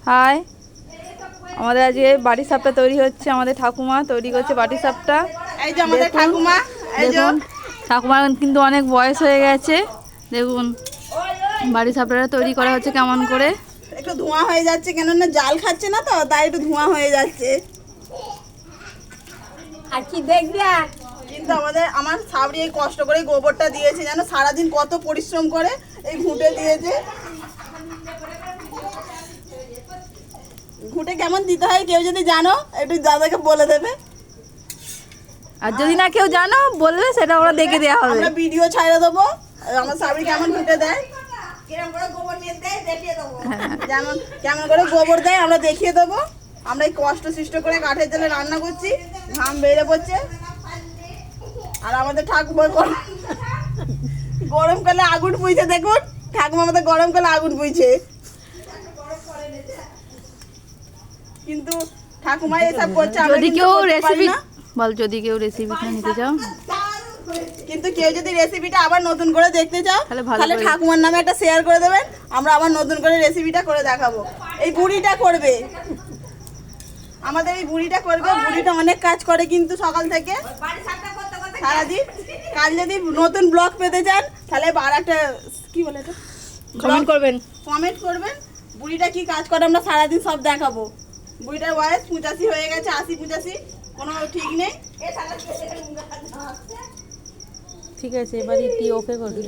High, আমাদের আজকে বাটি সাপটা তৈরি হচ্ছে। আমাদের ঠাকুমা তৈরি করছে বাটি সাপটা। এই যে আমাদের ঠাকুমা, দেখুন ঠাকুমার কিন্তু অনেক বয়স হয়ে গেছে। দেখুন বাটি সাপটা তৈরি করা হচ্ছে কেমন করে। একটু ধোঁয়া হয়ে যাচ্ছে, কেননা জাল খাচ্ছে না তো, তাই একটু ধোঁয়া হয়ে যাচ্ছে। আর কি দেখবি? কিন্তু আমার সাবরি এই কষ্ট করে গোবরটা দিয়েছে, জানো সারাদিন কত পরিশ্রম করে এই ঘুঁটে দিয়েছে। ঘুঁটে কেমন দিতে হয় কেউ যদি জানো একটু দাদাকে বলে দেবে, আর যদি না কেউ জানো বলবে, সেটা ওরা দেখে দেওয়া হবে। আমরা ভিডিও ছাড়া দেবো আমার সাবরি কেমন ঘুঁটে দেয়, কেমন করে গোবর নিয়ে দেয় দেখিয়ে দেবো, যেমন কেমন করে গোবর দেয় আমরা দেখিয়ে দেবো। আমরা এই কষ্ট সৃষ্ট করে কাঠের জালে রান্না করছি, ঘাম বেড়ে পড়ছে। আর আমাদের ঠাকুমা গরমকালে আগুন পুইছে, দেখুন ঠাকুমা আমাদের গরমকালে আগুন পুইছে। কিন্তু ঠাকুমা এসব করছে, যদি কেউ রেসিপি বল, যদি কেউ রেসিপিটা নিতে চাও, কিন্তু কেউ যদি রেসিপিটা আবার নতুন করে দেখতে চাও তাহলে তাহলে ঠাকুমার নামে একটা শেয়ার করে দেবেন, আমরা আবার নতুন করে রেসিপিটা করে দেখাবো। এই বুড়িটা করবে, আমাদের এই বুড়িটা করবে। বুড়িটা অনেক কাজ করে কিন্তু সকাল থেকে সারাদিন। কাল যদি নতুন ব্লগ পেতে চান তাহলে আর একটা কি বলে এটা কমেন্ট করবেন। বুড়িটা কি কাজ করে আমরা সারাদিন সব দেখাবো। বুড়িটার বয়স 85 হয়ে গেছে, 80-85 কোনো ঠিক নেই। ঠিক আছে, এবার ইটি ওকে করবি।